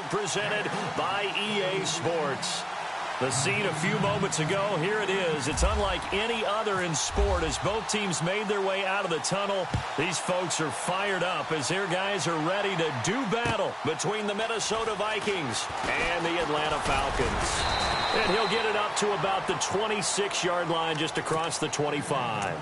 presented by EA Sports. The scene a few moments ago, here it is. It's unlike any other in sport as both teams made their way out of the tunnel. These folks are fired up as their guys are ready to do battle between the Minnesota Vikings and the Atlanta Falcons. And he'll get it up to about the 26-yard line just across the 25.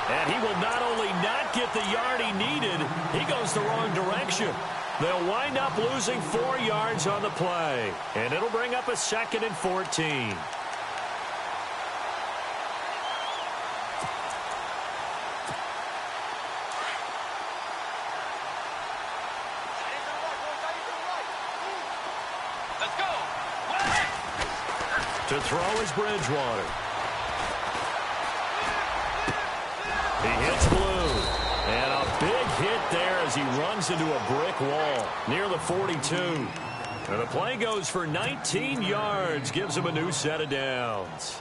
And he will not only not get the yard he needed, he goes the wrong direction. They'll wind up losing 4 yards on the play. And it'll bring up a 2nd and 14. Let's go. To throw is Bridgewater. He hits Blue. And a big hit there as he runs into a brick wall near the 42. And the play goes for 19 yards, gives him a new set of downs.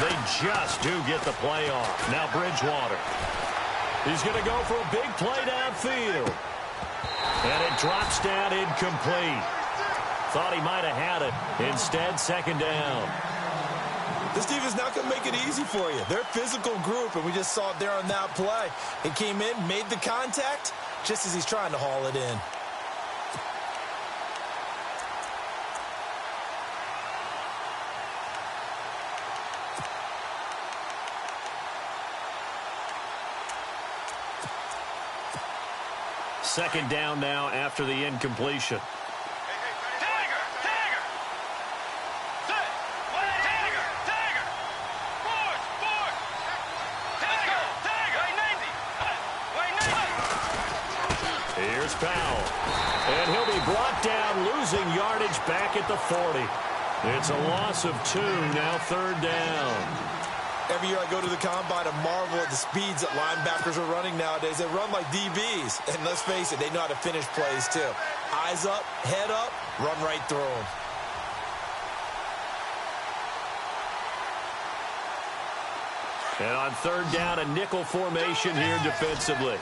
They just do get the play off. Now Bridgewater. He's going to go for a big play downfield. And it drops down incomplete. Thought he might have had it. Instead, 2nd down. This defense not going to make it easy for you. They're a physical group, and we just saw it there on that play. He came in, made the contact, just as he's trying to haul it in. Second down now after the incompletion. Here's Powell. And he'll be brought down, losing yardage back at the 40. It's a loss of 2, now 3rd down. Every year I go to the combine and marvel at the speeds that linebackers are running nowadays. They run like DBs. And let's face it, they know how to finish plays too. Eyes up, head up, run right through them. And on 3rd down, a nickel formation here defensively.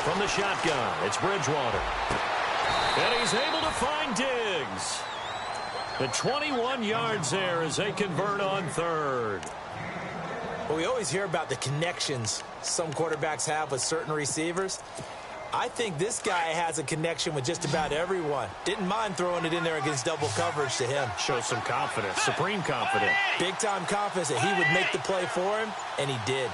From the shotgun, it's Bridgewater. And he's able to find Diggs. The 21 yards there as they convert on 3rd. Well, we always hear about the connections some quarterbacks have with certain receivers. I think this guy has a connection with just about everyone. Didn't mind throwing it in there against double coverage to him. Shows some confidence, supreme confidence. Big-time confidence that he would make the play for him, and he did.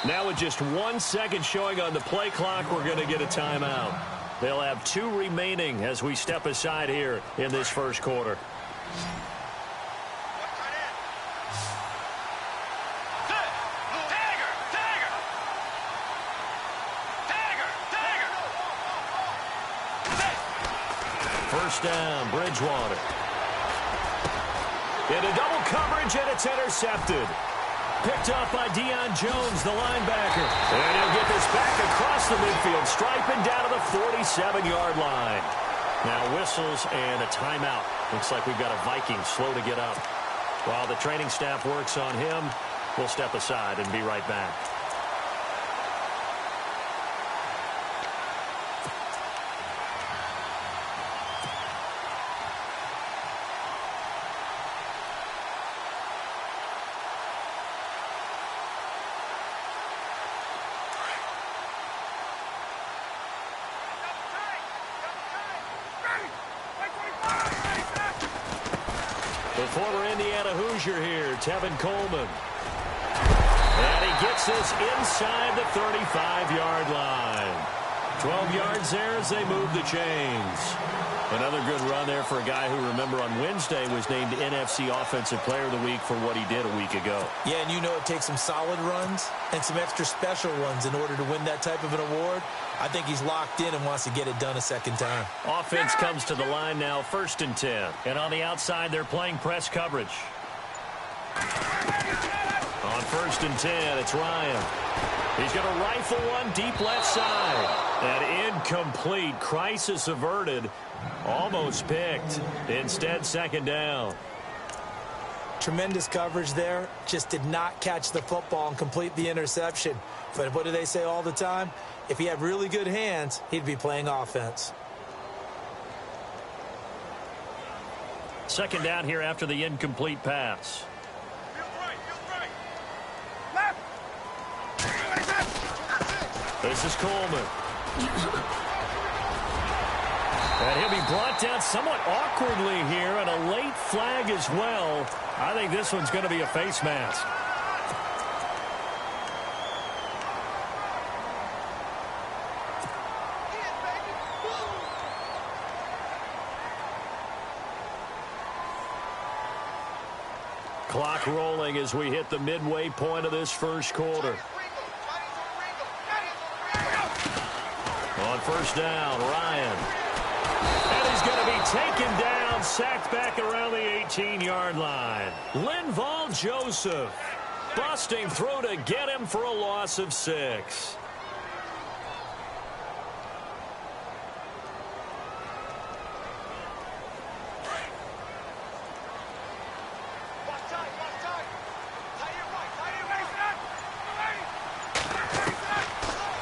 Now with just 1 second showing on the play clock, we're going to get a timeout. They'll have 2 remaining as we step aside here in this first quarter. First down, Bridgewater. Into double coverage, and it's intercepted. Picked up by Deion Jones, the linebacker. And he'll get this back across the midfield stripe and down to the 47-yard line. Now whistles and a timeout. Looks like we've got a Viking slow to get up. While the training staff works on him, we'll step aside and be right back. former Indiana Hoosier here, Tevin Coleman. And he gets this inside the 35-yard line. 12 yards there as they move the chains. Another good run there for a guy who, remember, on Wednesday was named NFC Offensive Player of the Week for what he did a week ago. Yeah, and you know it takes some solid runs and some extra special ones in order to win that type of an award. I think he's locked in and wants to get it done a second time. Offense comes to the line now, 1st and 10. And on the outside, they're playing press coverage. On 1st and 10, it's Ryan. He's going to rifle one deep left side. And incomplete. Crisis averted. Almost picked. Instead, 2nd down. Tremendous coverage there. Just did not catch the football and complete the interception. But what do they say all the time? If he had really good hands, he'd be playing offense. 2nd down here after the incomplete pass. This is Coleman. And he'll be brought down somewhat awkwardly here, and a late flag as well. I think this one's going to be a face mask. Clock rolling as we hit the midway point of this first quarter. On 1st down, Ryan. And he's going to be taken down, sacked back around the 18-yard line. Linval Joseph busting through to get him for a loss of 6.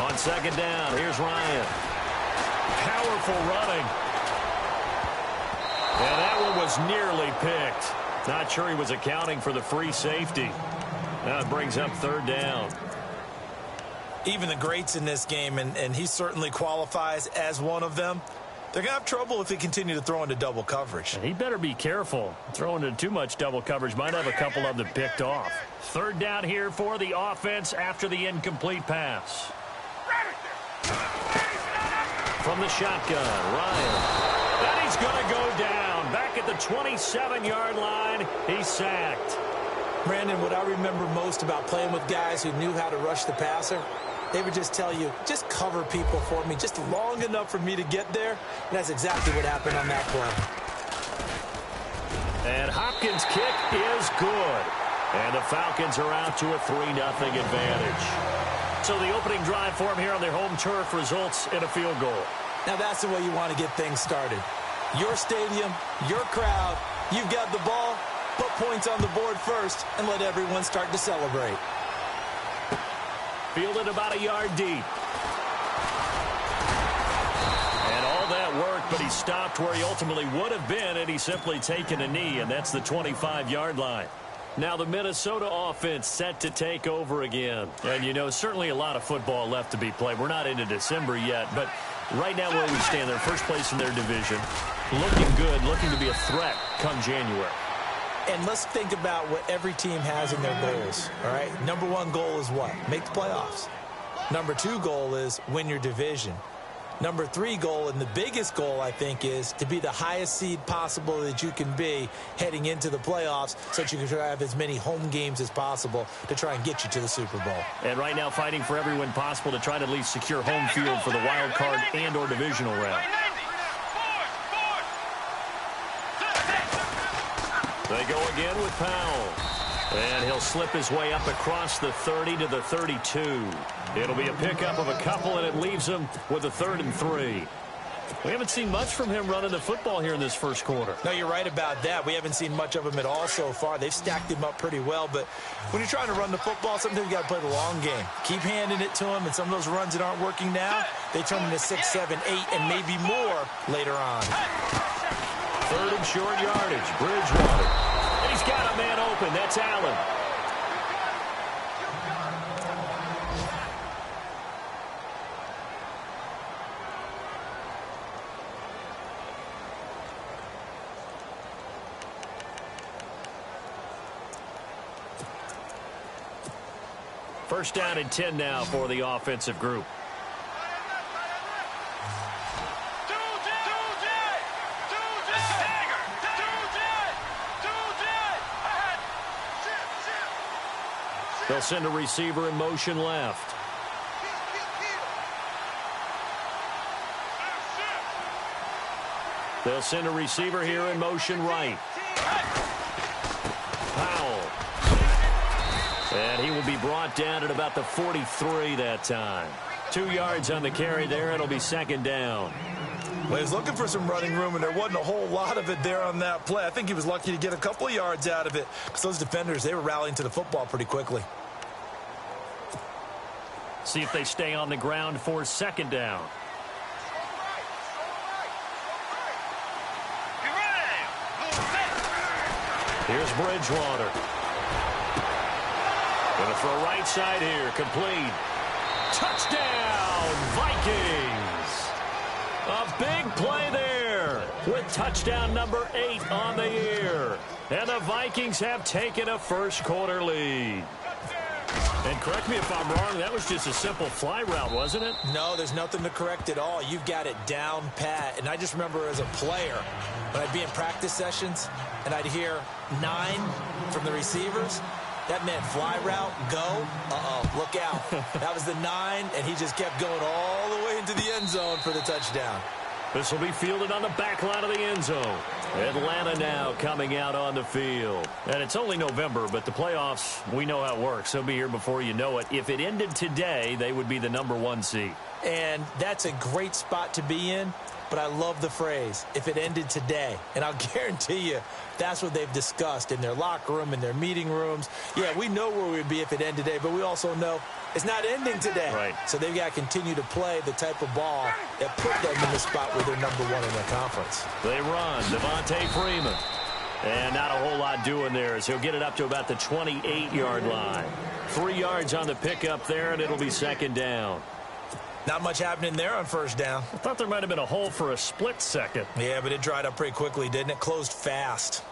On 2nd down, here's Ryan. Powerful running. And that one was nearly picked. Not sure he was accounting for the free safety. Now it brings up 3rd down. Even the greats in this game, and he certainly qualifies as one of them, they're going to have trouble if they continue to throw into double coverage. And he better be careful. Throwing into too much double coverage might have a couple of them picked off. 3rd down here for the offense after the incomplete pass. From the shotgun, Ryan. And he's going to go down. Back at the 27-yard line, he's sacked. Brandon, what I remember most about playing with guys who knew how to rush the passer, they would just tell you, just cover people for me, just long enough for me to get there. And that's exactly what happened on that play. And Hopkins' kick is good. And the Falcons are out to a 3-0 advantage. So the opening drive for them here on their home turf results in a field goal. Now that's the way you want to get things started. Your stadium, your crowd, you've got the ball, put points on the board first, and let everyone start to celebrate. Fielded about a yard deep. And all that worked, but he stopped where he ultimately would have been, and he's simply taken a knee, and that's the 25-yard line. Now the Minnesota offense set to take over again. And, you know, certainly a lot of football left to be played. We're not into December yet, but right now where we stand, they're first place in their division. Looking good, looking to be a threat come January. And let's think about what every team has in their goals, all right? Number 1 goal is what? Make the playoffs. Number 2 goal is win your division. Number 3 goal, and the biggest goal, I think, is to be the highest seed possible that you can be heading into the playoffs so that you can have as many home games as possible to try and get you to the Super Bowl. And right now fighting for every win possible to try to at least secure home field for the wild card and or divisional round. They go again with Powell. And he'll slip his way up across the 30 to the 32. It'll be a pickup of a couple, and it leaves him with a 3rd and 3. We haven't seen much from him running the football here in this first quarter. No, you're right about that. We haven't seen much of him at all so far. They've stacked him up pretty well, but when you're trying to run the football, sometimes you got to play the long game. Keep handing it to him, and some of those runs that aren't working now, they turn into 6, 7, 8, and maybe more later on. 3rd and short yardage, Bridgewater. And he's got a man open. That's Allen. First down and 10 now for the offensive group. They'll send a receiver in motion left. They'll send a receiver here in motion right. Powell. And he will be brought down at about the 43 that time. 2 yards on the carry there. It'll be second down. Well, he was looking for some running room, and there wasn't a whole lot of it there on that play. I think he was lucky to get a couple of yards out of it because those defenders, they were rallying to the football pretty quickly. See if they stay on the ground for second down. Here's Bridgewater. Going to throw right side here. Complete. Touchdown, Vikings. A big play there with touchdown number 8 on the year. And the Vikings have taken a first quarter lead. And correct me if I'm wrong, that was just a simple fly route, wasn't it? No, there's nothing to correct at all. You've got it down pat. And I just remember as a player, when I'd be in practice sessions and I'd hear 9 from the receivers, that meant fly route, go, look out. That was the 9, and he just kept going all the way into the end zone for the touchdown. This will be fielded on the back line of the end zone. Atlanta now coming out on the field. And it's only November, but the playoffs, we know how it works. They'll be here before you know it. If it ended today, they would be the number 1 seed. And that's a great spot to be in, but I love the phrase, if it ended today. And I'll guarantee you, that's what they've discussed in their locker room, in their meeting rooms. Yeah, we know where we'd be if it ended today, but we also know it's not ending today. Right. So they've got to continue to play the type of ball that put them in the spot where they're number 1 in their conference. They run. Devontae Freeman. And not a whole lot doing there as he'll get it up to about the 28-yard line. 3 yards on the pickup there, and it'll be second down. Not much happening there on first down. I thought there might have been a hole for a split second. Yeah, but it dried up pretty quickly, didn't it? Closed fast.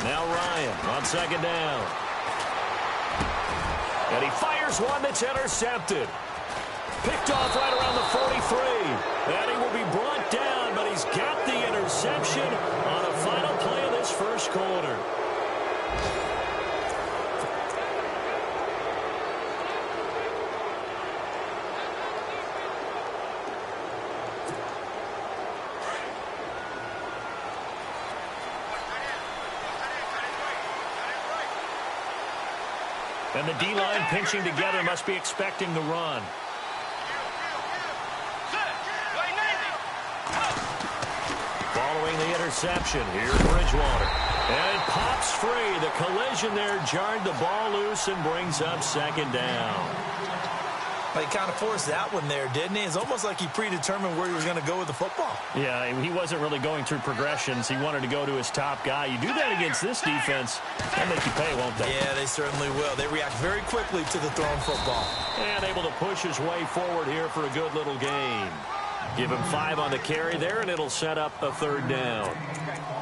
Now Ryan on second down. And he fires one that's intercepted. Picked off right around the 43. And he will be brought down, but he's got the interception on the final play of this first quarter. And the D-line pinching together must be expecting the run. Following the interception, here's Bridgewater. And it pops free. The collision there jarred the ball loose and brings up second down. He kind of forced that one there, didn't he? It's almost like he predetermined where he was going to go with the football. Yeah, he wasn't really going through progressions. He wanted to go to his top guy. You do that against this defense, they'll make you pay, won't they? Yeah, they certainly will. They react very quickly to the thrown football. And able to push his way forward here for a good little gain. Give him 5 on the carry there, and it'll set up a third down.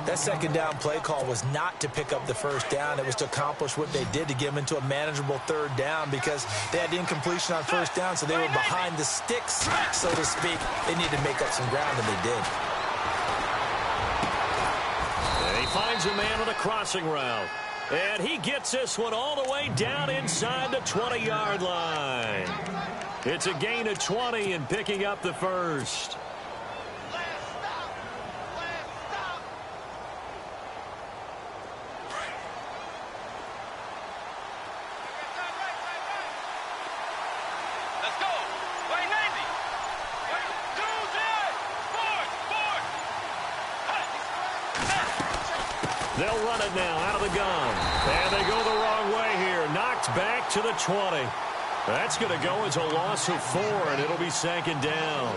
That second down play call was not to pick up the first down. It was to accomplish what they did to get them into a manageable third down because they had the incompletion on first down, so they were behind the sticks, so to speak. They needed to make up some ground, and they did. And he finds a man on a crossing route. And he gets this one all the way down inside the 20-yard line. It's a gain of 20 and picking up the first. They'll run it now out of the gun. And they go the wrong way here. Knocked back to the 20. That's going to go as a loss of 4, and it'll be second down.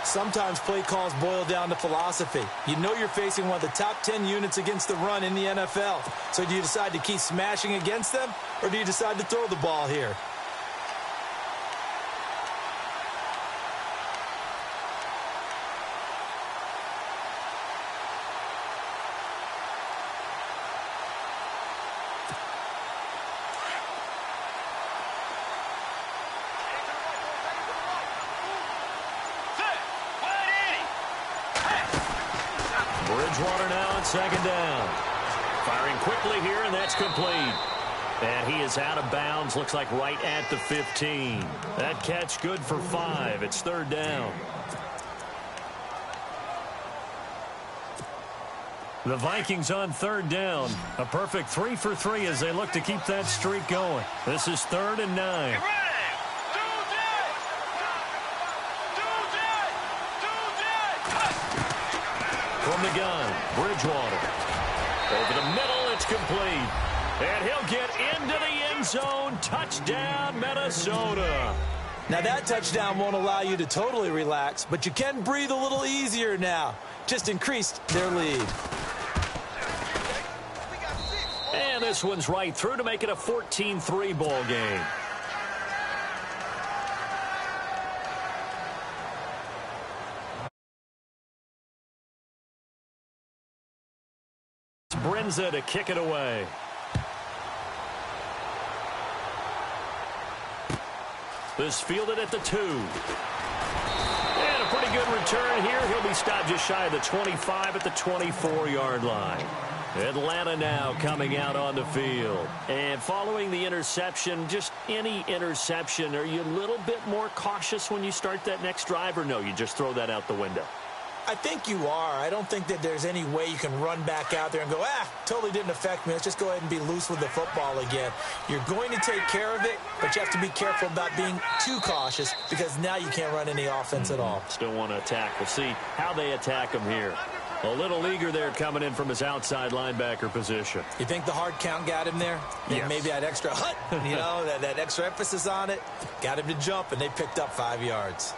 Sometimes play calls boil down to philosophy. You know you're facing one of the top 10 units against the run in the NFL. So do you decide to keep smashing against them, or do you decide to throw the ball here? Bridgewater now on second down. Firing quickly here, and that's complete. And he is out of bounds, looks like right at the 15. That catch good for 5. It's third down. The Vikings on third down. A perfect 3 for 3 as they look to keep that streak going. This is 3rd and 9. From the gun, Bridgewater. Over the middle, it's complete. And he'll get into the end zone. Touchdown, Minnesota. Now, that touchdown won't allow you to totally relax, but you can breathe a little easier now. Just increased their lead. And this one's right through to make it a 14-3 ball game. Brinza to kick it away. This fielded at the 2. And a pretty good return here. He'll be stopped just shy of the 25 at the 24-yard line. Atlanta now coming out on the field. And following the interception, just any interception, are you a little bit more cautious when you start that next drive, or no, you just throw that out the window? I think you are. I don't think that there's any way you can run back out there and go, totally didn't affect me. Let's just go ahead and be loose with the football again. You're going to take care of it, but you have to be careful about being too cautious because now you can't run any offense at all. Still want to attack. We'll see how they attack him here. A little eager there coming in from his outside linebacker position. You think the hard count got him there? Yes. Maybe that extra hut, that extra emphasis on it, got him to jump, and they picked up 5 yards.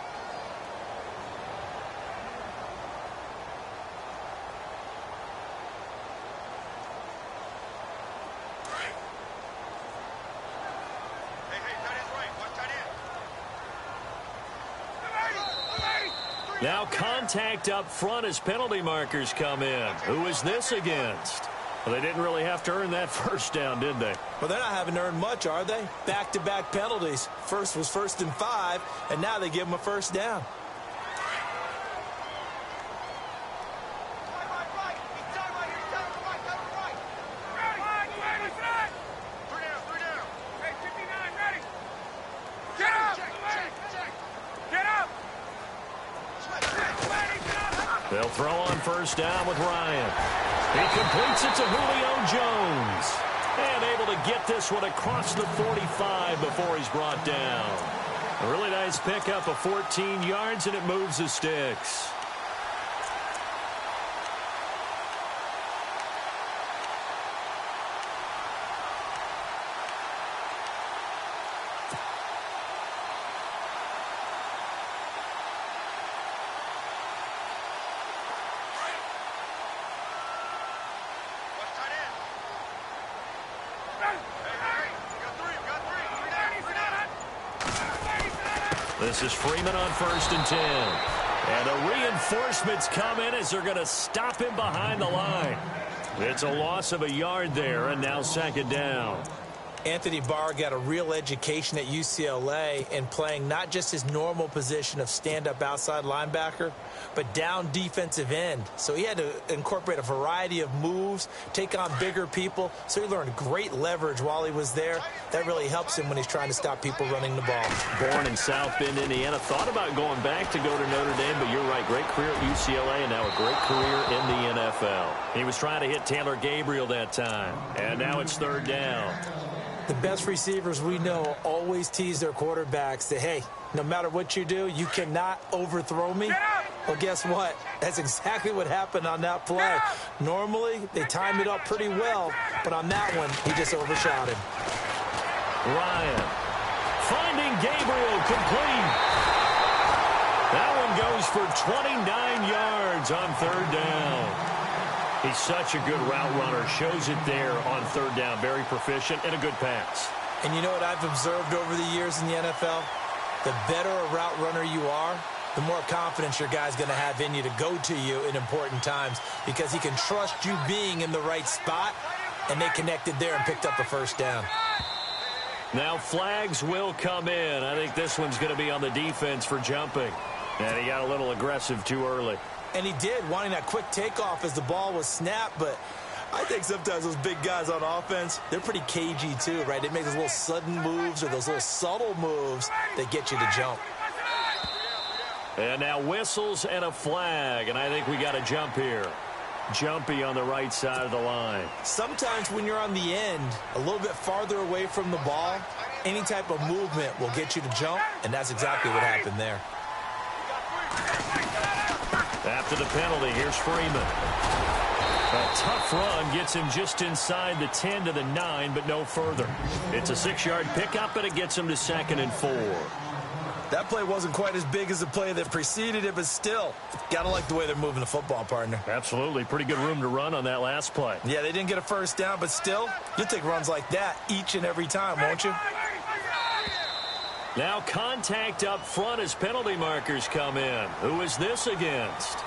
Now contact up front as penalty markers come in. Who is this against? Well, they didn't really have to earn that first down, did they? Well, they're not having to earn much, are they? Back-to-back penalties. First was 1st and 5, and now they give them a first down. They'll throw on first down with Ryan. He completes it to Julio Jones. And able to get this one across the 45 before he's brought down. A really nice pickup of 14 yards, and it moves the sticks. This is Freeman on 1st and 10. And the reinforcements come in as they're going to stop him behind the line. It's a loss of a yard there, and now 2nd down. Anthony Barr got a real education at UCLA in playing not just his normal position of stand-up outside linebacker, but down defensive end. So he had to incorporate a variety of moves, take on bigger people. So he learned great leverage while he was there. That really helps him when he's trying to stop people running the ball. Born in South Bend, Indiana. Thought about going back to go to Notre Dame, but you're right. Great career at UCLA and now a great career in the NFL. He was trying to hit Taylor Gabriel that time. And now it's 3rd down. The best receivers we know always tease their quarterbacks that, hey, no matter what you do, you cannot overthrow me. Well, guess what? That's exactly what happened on that play. Normally, they timed it up pretty well, but on that one, he just overshot him. Ryan finding Gabriel complete. That one goes for 29 yards on 3rd down. He's such a good route runner. Shows it there on 3rd down. Very proficient and a good pass. And you know what I've observed over the years in the NFL? The better a route runner you are, the more confidence your guy's going to have in you to go to you in important times because he can trust you being in the right spot, and they connected there and picked up a first down. Now flags will come in. I think this one's going to be on the defense for jumping. And he got a little aggressive too early. And he did, wanting that quick takeoff as the ball was snapped, but I think sometimes those big guys on offense, they're pretty cagey too, right? They make those little sudden moves or those little subtle moves that get you to jump. And now whistles and a flag, and I think we got a jump here. Jumpy on the right side of the line. Sometimes when you're on the end, a little bit farther away from the ball, any type of movement will get you to jump, and that's exactly what happened there. After the penalty, here's Freeman. A tough run gets him just inside the 10 to the 9, but no further. It's a 6-yard pickup, and it gets him to 2nd and 4. That play wasn't quite as big as the play that preceded it, but still, gotta like the way they're moving the football, partner. Absolutely. Pretty good room to run on that last play. Yeah, they didn't get a first down, but still, you'll take runs like that each and every time, won't you? Now contact up front as penalty markers come in. Who is this against?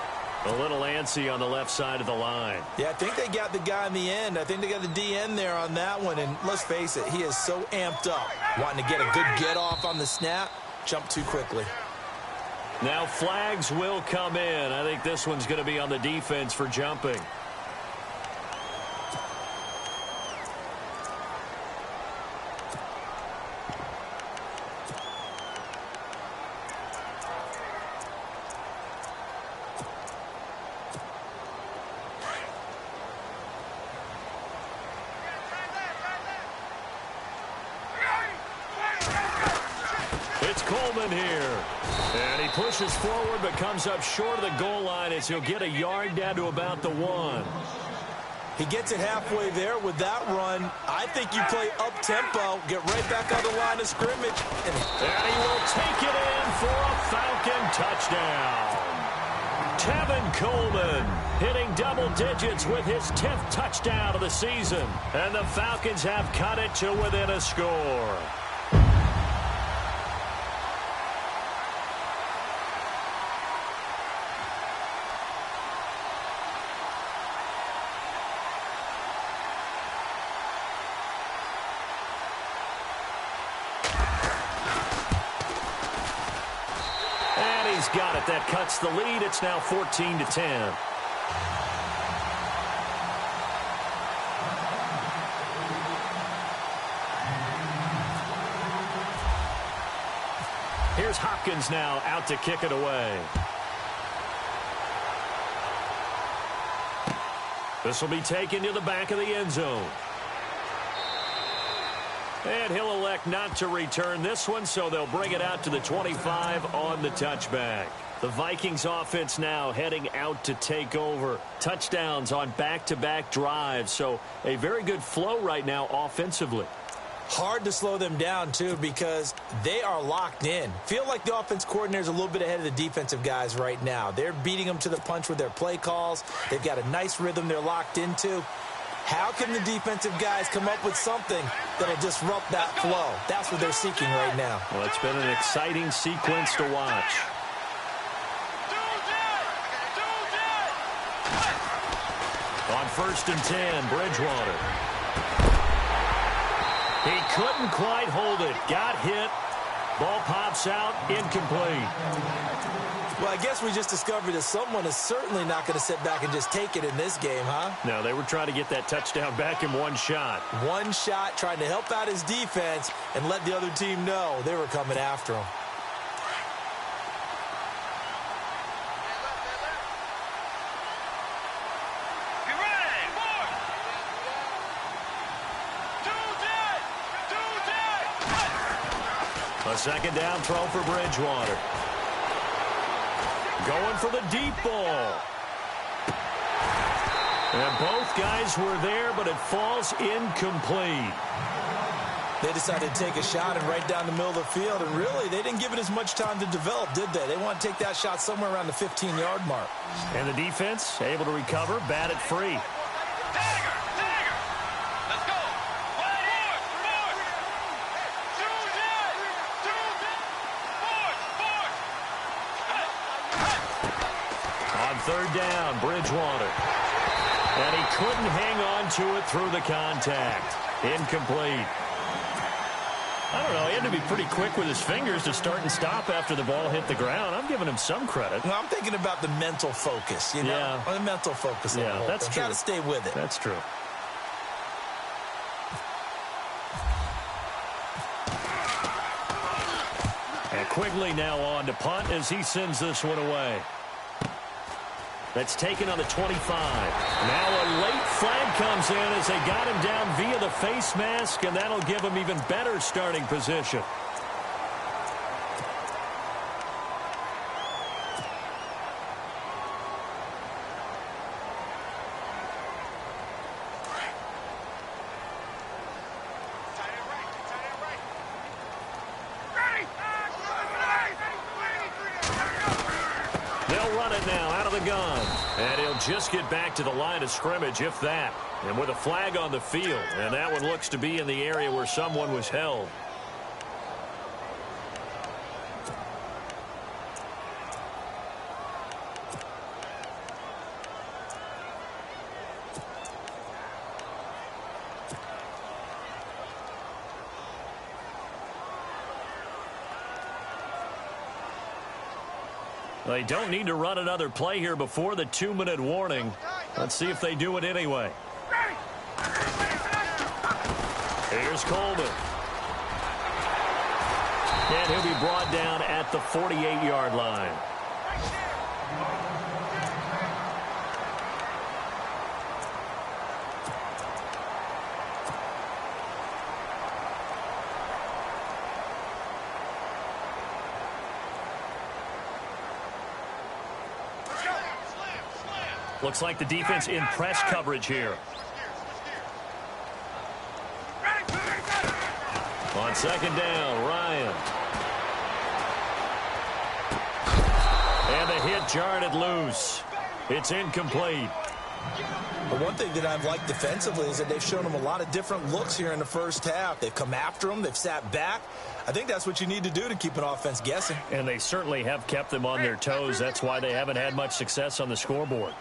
A little antsy on the left side of the line. Yeah, I think they got the guy in the end. I think they got the DN there on that one, and let's face it, he is so amped up, wanting to get a good get-off on the snap. Jump too quickly. Now flags will come in. I think this one's going to be on the defense for jumping. Here. And he pushes forward but comes up short of the goal line as he'll get a yard down to about the 1. He gets it halfway there with that run. I think you play up-tempo, get right back on the line of scrimmage. And he will take it in for a Falcon touchdown. Tevin Coleman hitting double digits with his 10th touchdown of the season. And the Falcons have cut it to within a score. Got it. That cuts the lead. It's now 14 to 10. Here's Hopkins now out to kick it away. This will be taken to the back of the end zone. And he'll elect not to return this one, so they'll bring it out to the 25 on the touchback. The Vikings offense now heading out to take over. Touchdowns on back-to-back drives, so a very good flow right now offensively. Hard to slow them down, too, because they are locked in. Feel like the offense coordinator's a little bit ahead of the defensive guys right now. They're beating them to the punch with their play calls. They've got a nice rhythm they're locked into. How can the defensive guys come up with something that'll disrupt that flow? That's what they're seeking right now. Well, it's been an exciting sequence to watch. On 1st and 10, Bridgewater. He couldn't quite hold it. Got hit. Ball pops out. Incomplete. Well, I guess we just discovered that someone is certainly not going to sit back and just take it in this game, huh? No, they were trying to get that touchdown back in one shot. One shot, trying to help out his defense and let the other team know they were coming after him. A 2nd down throw for Bridgewater. Going for the deep ball. And both guys were there, but it falls incomplete. They decided to take a shot and right down the middle of the field, and really, they didn't give it as much time to develop, did they? They want to take that shot somewhere around the 15-yard mark. And the defense able to recover, bat it free. On 3rd down, Bridgewater. And he couldn't hang on to it through the contact. Incomplete. I don't know. He had to be pretty quick with his fingers to start and stop after the ball hit the ground. I'm giving him some credit. Well, I'm thinking about the mental focus, you know? Yeah. The mental focus. Yeah, that's true. Got to stay with it. That's true. And Quigley now on to punt as he sends this one away. That's taken on the 25. Now a late flag comes in as they got him down via the face mask, and that'll give him even better starting position. They'll run it now out of the gun. And he'll just get back to the line of scrimmage, if that. And with a flag on the field. And that one looks to be in the area where someone was held. They don't need to run another play here before the 2-minute warning. Let's see if they do it anyway. Here's Coleman. And he'll be brought down at the 48-yard line. Looks like the defense in press coverage here. On second down, Ryan. And the hit jarred it loose. It's incomplete. But one thing that I've liked defensively is that they've shown them a lot of different looks here in the first half. They've come after them. They've sat back. I think that's what you need to do to keep an offense guessing. And they certainly have kept them on their toes. That's why they haven't had much success on the scoreboard.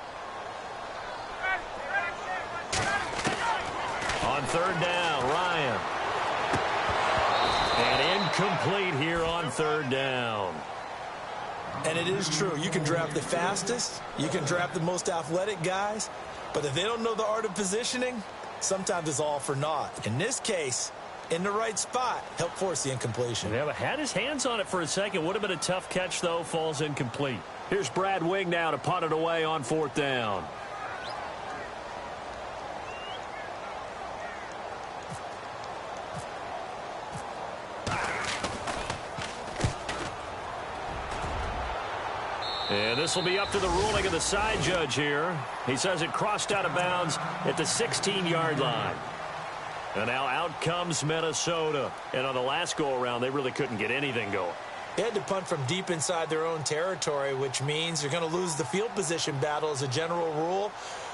On third down, Ryan. And incomplete here on third down. And it is true. You can draft the fastest. You can draft the most athletic guys. But if they don't know the art of positioning, sometimes it's all for naught. In this case, in the right spot, help force the incompletion. Yeah, but had his hands on it for a second. Would have been a tough catch, though. Falls incomplete. Here's Brad Wing now to punt it away on fourth down. And this will be up to the ruling of the side judge here. He says it crossed out of bounds at the 16-yard line. And now out comes Minnesota. And on the last go-around, they really couldn't get anything going. They had to punt from deep inside their own territory, which means you're going to lose the field position battle as a general rule.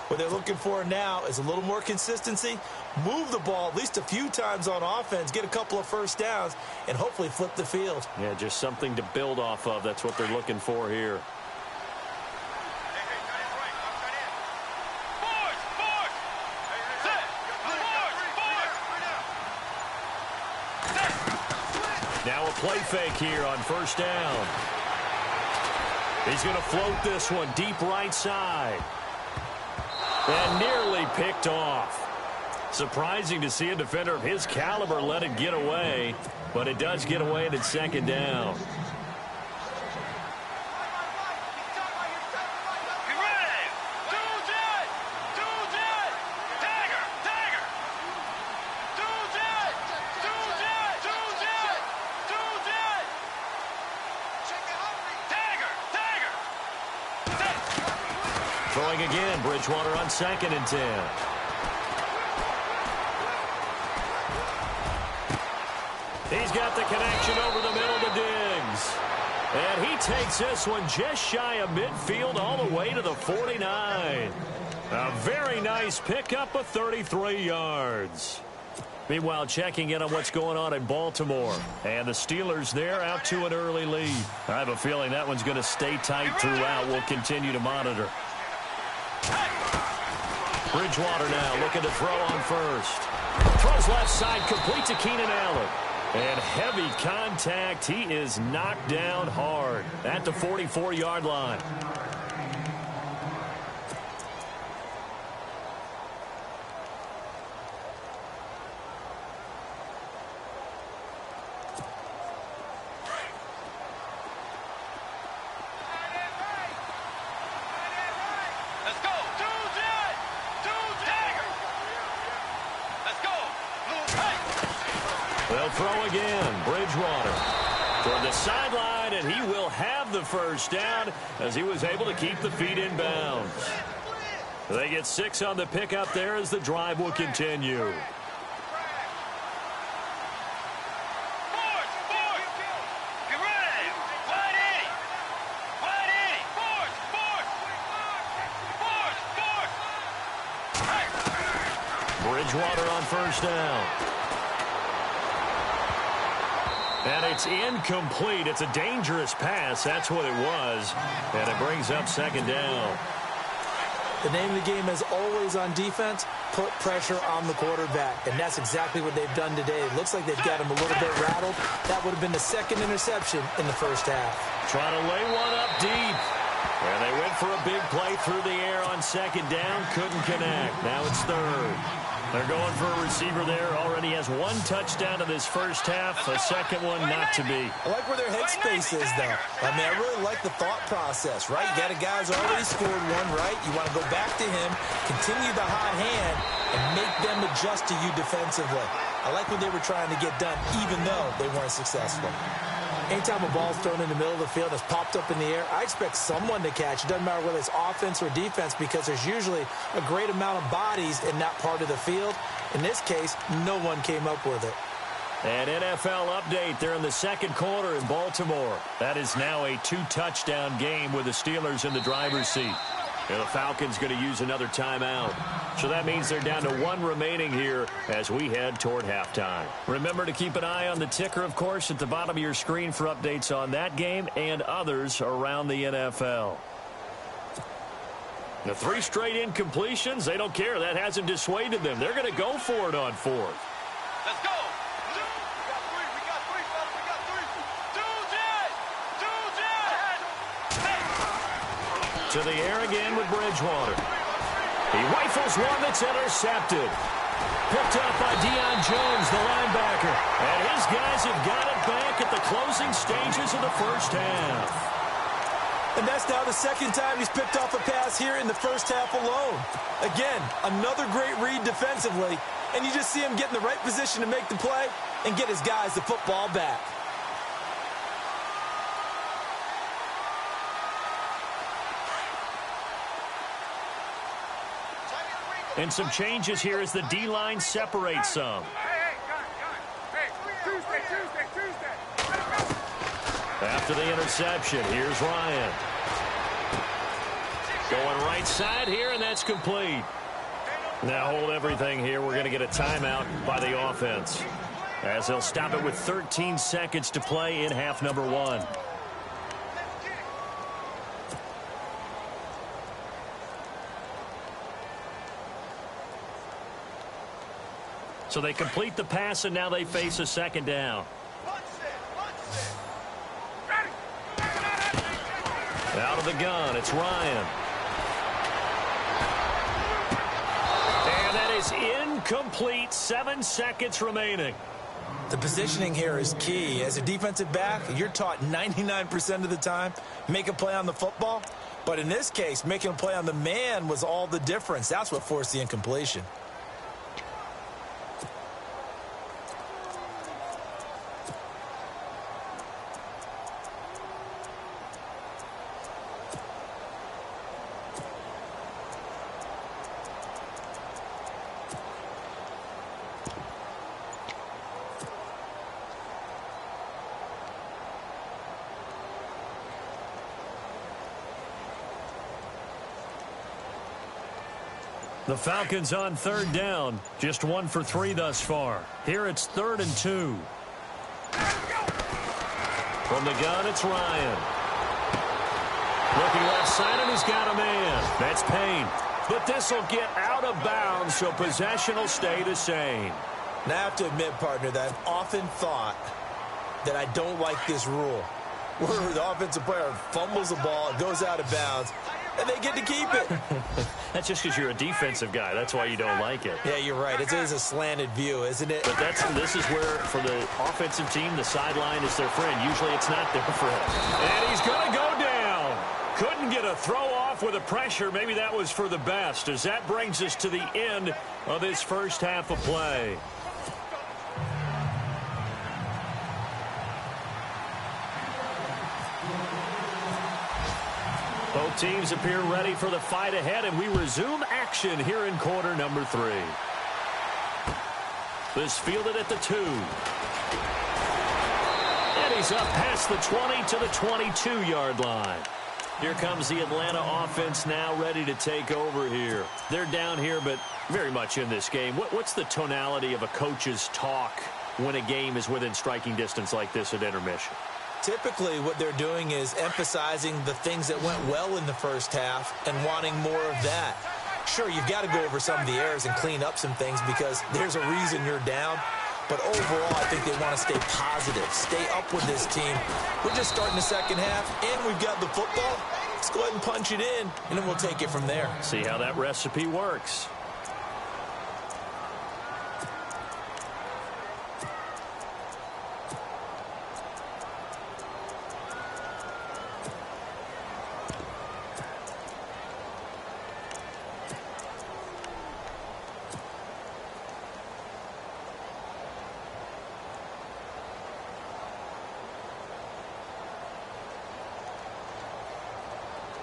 What they're looking for now is a little more consistency, move the ball at least a few times on offense, get a couple of first downs, and hopefully flip the field. Yeah, just something to build off of. That's what they're looking for here. Now a play fake here on first down. He's going to float this one deep right side. And nearly picked off. Surprising to see a defender of his caliber let it get away, but it does get away and it's second down. Throwing again, Bridgewater on 2nd and 10. He's got the connection over the middle to Diggs. And he takes this one just shy of midfield all the way to the 49. A very nice pickup of 33 yards. Meanwhile, checking in on what's going on in Baltimore. And the Steelers there out to an early lead. I have a feeling that one's going to stay tight throughout. We'll continue to monitor. Bridgewater now looking to throw on first. Throws left side, complete to Keenan Allen. And heavy contact. He is knocked down hard at the 44-yard line. They'll throw again. Bridgewater toward the sideline, and he will have the first down as he was able to keep the feet in bounds. They get 6 on the pickup there as the drive will continue. Bridgewater on first down. And it's incomplete. It's a dangerous pass. That's what it was. And it brings up second down. The name of the game is always on defense, put pressure on the quarterback. And that's exactly what they've done today. It looks like they've got him a little bit rattled. That would have been the second interception in the first half. Trying to lay one up deep. And they went for a big play through the air on second down. Couldn't connect. Now it's third. They're going for a receiver there. Already has 1 touchdown in this first half. A second one not to be. I like where their headspace is, though. I mean, I really like the thought process, right? You got a guy who's already scored one, right? You want to go back to him, continue the hot hand, and make them adjust to you defensively. I like what they were trying to get done, even though they weren't successful. Anytime a ball's thrown in the middle of the field, it's popped up in the air, I expect someone to catch. It doesn't matter whether it's offense or defense because there's usually a great amount of bodies in that part of the field. In this case, no one came up with it. An NFL update there in the second quarter in Baltimore. That is now a 2-touchdown game with the Steelers in the driver's seat. And the Falcons going to use another timeout. So that means they're down to 1 remaining here as we head toward halftime. Remember to keep an eye on the ticker, of course, at the bottom of your screen for updates on that game and others around the NFL. The 3 straight incompletions, they don't care. That hasn't dissuaded them. They're going to go for it on 4th. Let's go. To the air again with Bridgewater. He rifles one that's intercepted. Picked up by Deion Jones, the linebacker. And his guys have got it back at the closing stages of the first half. And that's now the second time he's picked off a pass here in the first half alone. Again, another great read defensively. And you just see him get in the right position to make the play and get his guys the football back. And some changes here as the D-line separates some. After the interception, here's Ryan. Going right side here, and that's complete. Now hold everything here. We're going to get a timeout by the offense, as they'll stop it with 13 seconds to play in half number 1. So they complete the pass, and now they face a second down. Out of the gun, it's Ryan. And that is incomplete. 7 seconds remaining. The positioning here is key. As a defensive back, you're taught 99% of the time, make a play on the football. But in this case, making a play on the man was all the difference. That's what forced the incompletion. The Falcons on third down. Just 1 for 3 thus far. Here it's 3rd and 2. From the gun, it's Ryan. Looking left side, and he's got a man. That's Payne. But this will get out of bounds, so possession will stay the same. And I have to admit, partner, that I've often thought that I don't like this rule, where the offensive player fumbles the ball, it goes out of bounds, and they get to keep it. That's just because you're a defensive guy. That's why you don't like it. Yeah, you're right. It is a slanted view, isn't it? But this is where, for the offensive team, the sideline is their friend. Usually it's not their friend. And he's going to go down. Couldn't get a throw off with the pressure. Maybe that was for the best, as that brings us to the end of this first half of play. Both teams appear ready for the fight ahead, and we resume action here in quarter number 3. This fielded at the 2. And he's up past the 20 to the 22-yard line. Here comes the Atlanta offense now ready to take over here. They're down here, but very much in this game. What's the tonality of a coach's talk when a game is within striking distance like this at intermission? Typically, what they're doing is emphasizing the things that went well in the first half and wanting more of that. Sure, you've got to go over some of the errors and clean up some things because there's a reason you're down. But overall, I think they want to stay positive, stay up with this team. We're just starting the second half, and we've got the football. Let's go ahead and punch it in, and then we'll take it from there. See how that recipe works.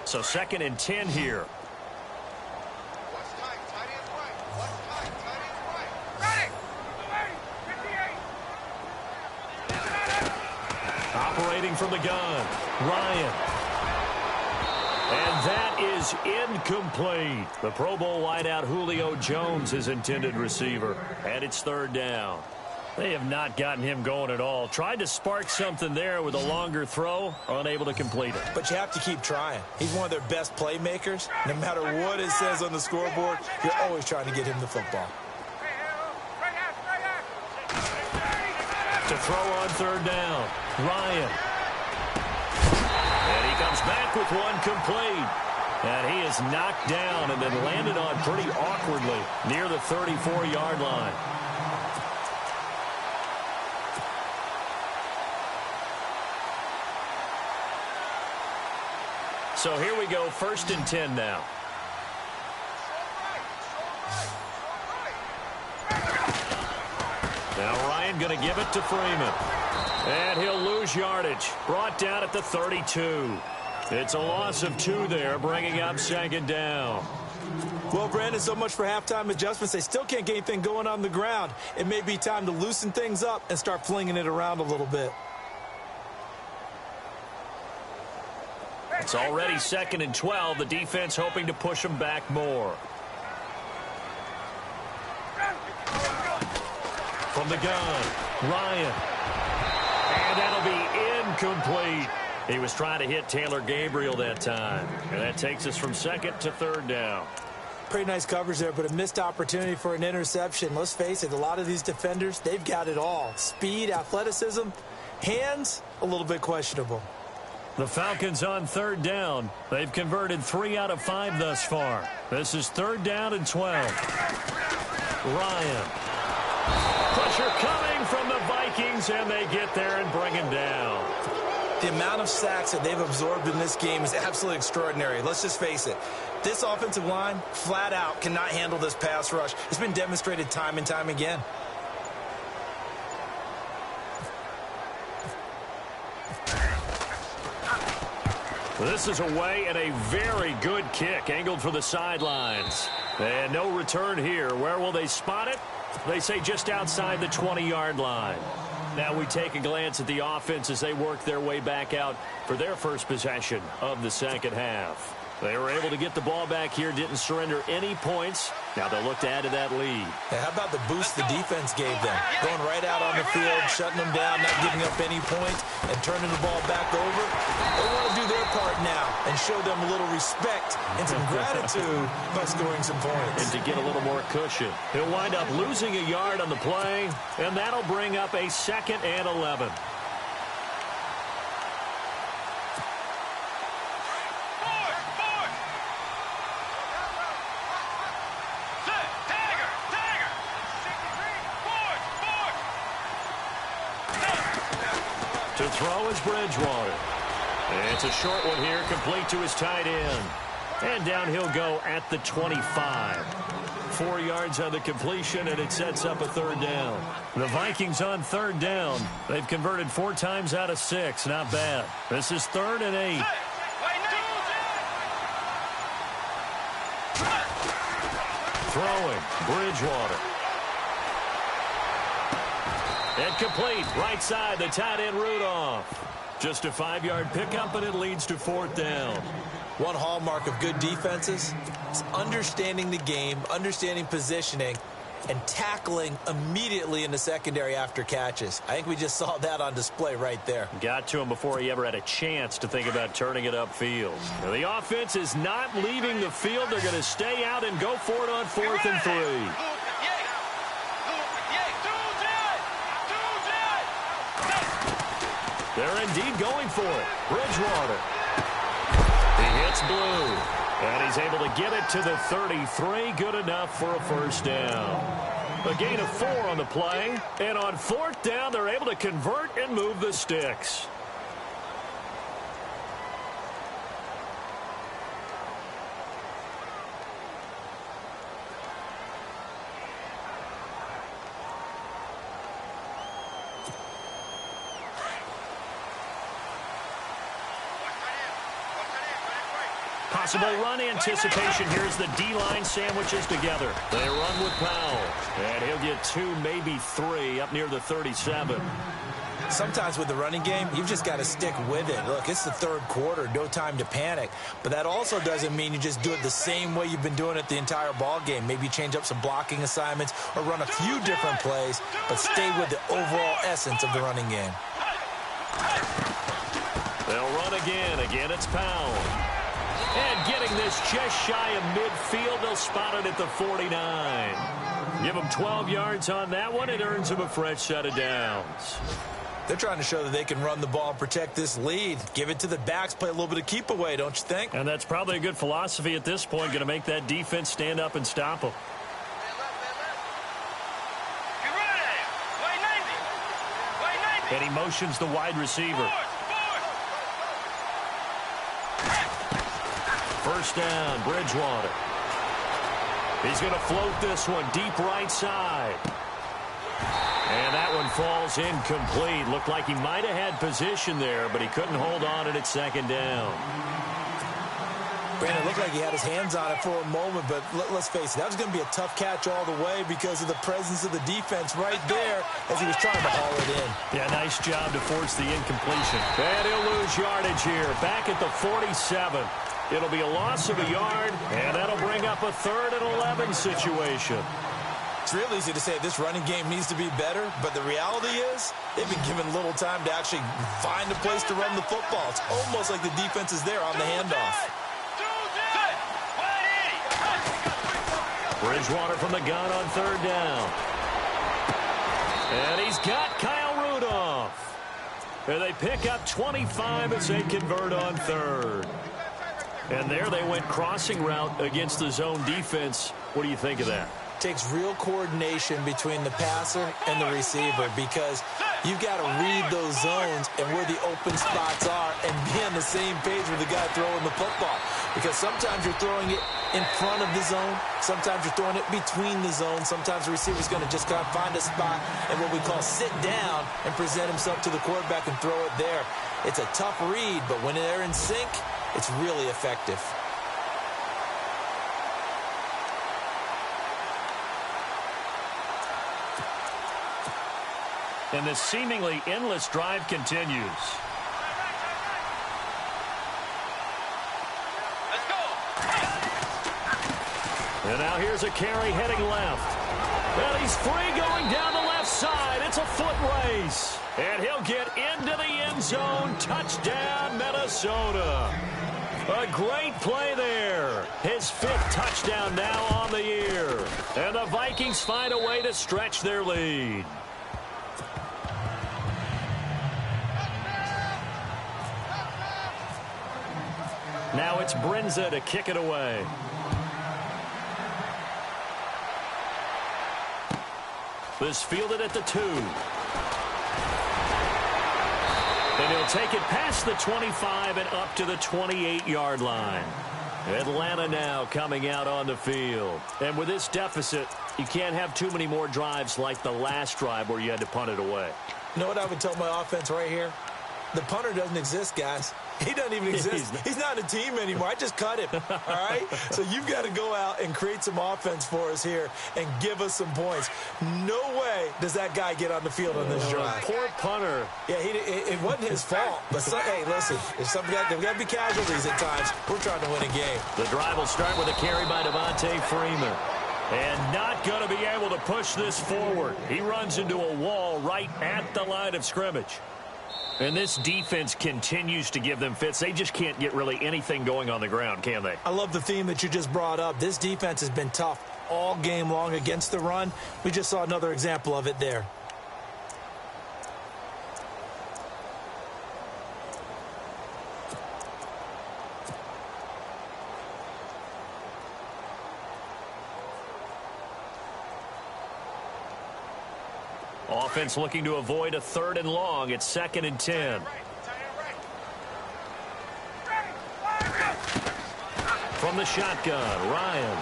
So 2nd and 10 here. Operating from the gun, Ryan. And that is incomplete. The Pro Bowl wideout Julio Jones is intended receiver. And it's 3rd down. They have not gotten him going at all. Tried to spark something there with a longer throw, unable to complete it. But you have to keep trying. He's one of their best playmakers. No matter what it says on the scoreboard, you're always trying to get him the football. To throw on 3rd down, Ryan. And he comes back with one complete. And he is knocked down and then landed on pretty awkwardly near the 34-yard line. So here we go, 1st and 10 now. Now Ryan going to give it to Freeman. And he'll lose yardage. Brought down at the 32. It's a loss of 2 there, bringing up 2nd down. Well, Brandon, so much for halftime adjustments. They still can't get anything going on the ground. It may be time to loosen things up and start flinging it around a little bit. It's already 2nd and 12. The defense hoping to push them back more. From the gun, Ryan. And that'll be incomplete. He was trying to hit Taylor Gabriel that time. And that takes us from 2nd to 3rd down. Pretty nice coverage there, but a missed opportunity for an interception. Let's face it, a lot of these defenders, they've got it all. Speed, athleticism, hands, a little bit questionable. The Falcons on 3rd down. They've converted 3 out of 5 thus far. This is 3rd down and 12. Ryan. Pressure coming from the Vikings, and they get there and bring him down. The amount of sacks that they've absorbed in this game is absolutely extraordinary. Let's just face it. This offensive line, flat out, cannot handle this pass rush. It's been demonstrated time and time again. This is away and a very good kick, angled for the sidelines. And no return here. Where will they spot it? They say just outside the 20-yard line. Now we take a glance at the offense as they work their way back out for their first possession of the second half. They were able to get the ball back here, didn't surrender any points. Now they'll look to add to that lead. Hey, how about the boost the defense gave them? Going right out on the field, shutting them down, not giving up any points, and turning the ball back over. They want to do their part now and show them a little respect and some gratitude by scoring some points. And to get a little more cushion. He'll wind up losing a yard on the play, and that'll bring up a 2nd and 11. To throw is Bridgewater. It's a short one here, complete to his tight end. And down he'll go at the 25. 4 yards on the completion, and it sets up a 3rd down. The Vikings on 3rd down. They've converted 4 times out of 6. Not bad. This is 3rd and 8. Throwing, Bridgewater. And complete, right side, the tight end Rudolph. Just a 5-yard pickup, and it leads to 4th down. One hallmark of good defenses is understanding the game, understanding positioning, and tackling immediately in the secondary after catches. I think we just saw that on display right there. Got to him before he ever had a chance to think about turning it upfield. Now, the offense is not leaving the field. They're going to stay out and go for it on 4th and 3. They're indeed going for it. Bridgewater. He hits Blue. And he's able to get it to the 33. Good enough for a 1st down. A gain of 4 on the play. And on 4th down, they're able to convert and move the sticks. Possible run anticipation. Here's the D-line sandwiches together. They run with Powell. And he'll get 2, maybe 3 up near the 37. Sometimes with the running game, you've just got to stick with it. Look, it's the 3rd quarter, no time to panic. But that also doesn't mean you just do it the same way you've been doing it the entire ball game. Maybe change up some blocking assignments or run a few different plays, but stay with the overall essence of the running game. They'll run again. Again, it's Powell. And getting this just shy of midfield, they'll spot it at the 49. Give them 12 yards on that one. It earns them a fresh set of downs. They're trying to show that they can run the ball and protect this lead. Give it to the backs, play a little bit of keep away, don't you think? And that's probably a good philosophy at this point, going to make that defense stand up and stop them. And he motions the wide receiver. 1st down, Bridgewater. He's going to float this one deep right side. And that one falls incomplete. Looked like he might have had position there, but he couldn't hold on and it's 2nd down. Brandon, it looked like he had his hands on it for a moment, but let's face it, that was going to be a tough catch all the way because of the presence of the defense right there as he was trying to haul it in. Yeah, nice job to force the incompletion. And he'll lose yardage here, back at the 47. It'll be a loss of a yard, and that'll bring up a 3rd and 11 situation. It's real easy to say this running game needs to be better, but the reality is they've been given little time to actually find a place to run the football. It's almost like the defense is there on the handoff. Bridgewater from the gun on 3rd down. And he's got Kyle Rudolph. And they pick up 25 as they convert on 3rd. And there they went crossing route against the zone defense. What do you think of that? Takes real coordination between the passer and the receiver because you've got to read those zones and where the open spots are and be on the same page with the guy throwing the football. Because sometimes you're throwing it in front of the zone. Sometimes you're throwing it between the zones. Sometimes the receiver's going to just kind of find a spot and what we call sit down and present himself to the quarterback and throw it there. It's a tough read, but when they're in sync, it's really effective. And this seemingly endless drive continues. And now here's a carry heading left. And he's free going down the left side. It's a foot race. And he'll get into the end zone. Touchdown, Minnesota. A great play there. His 5th touchdown now on the year. And the Vikings find a way to stretch their lead. Now it's Brinza to kick it away. This fielded at the 2. And he'll take it past the 25 and up to the 28-yard line. Atlanta now coming out on the field. And with this deficit, you can't have too many more drives like the last drive where you had to punt it away. You know what I would tell my offense right here? The punter doesn't exist, guys. He doesn't even exist. He's not a team anymore. I just cut him, all right? So you've got to go out and create some offense for us here and give us some points. No way does that guy get on the field on this drive. Poor punter. Yeah, it wasn't his fault. But, hey, listen, there's got to be casualties at times. We're trying to win a game. The drive will start with a carry by Devontae Freeman. And not going to be able to push this forward. He runs into a wall right at the line of scrimmage. And this defense continues to give them fits. They just can't get really anything going on the ground, can they? I love the theme that you just brought up. This defense has been tough all game long against the run. We just saw another example of it there. Offense looking to avoid a 3rd and long. It's 2nd and 10. From the shotgun, Ryan.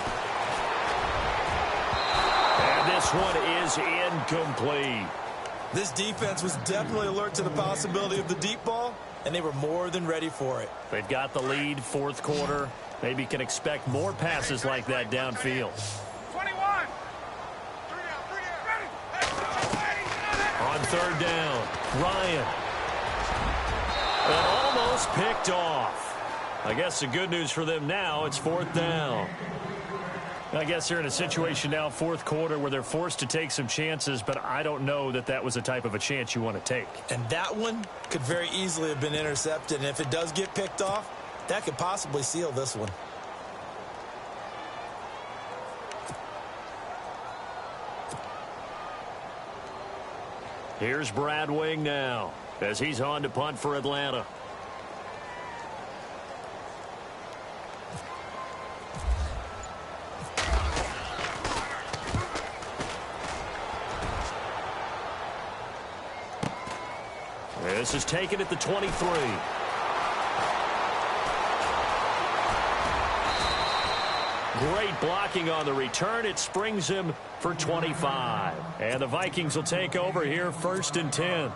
And this one is incomplete. This defense was definitely alert to the possibility of the deep ball, and they were more than ready for it. They've got the lead, 4th quarter. Maybe can expect more passes like that downfield. On 3rd down, Ryan. And almost picked off. I guess the good news for them now, it's 4th down. I guess they're in a situation now, 4th quarter, where they're forced to take some chances, but I don't know that that was the type of a chance you want to take. And that one could very easily have been intercepted, and if it does get picked off, that could possibly seal this one. Here's Brad Wing now as he's on to punt for Atlanta. This is taken at the 23. Great blocking on the return. It springs him for 25. And the Vikings will take over here, 1st and 10.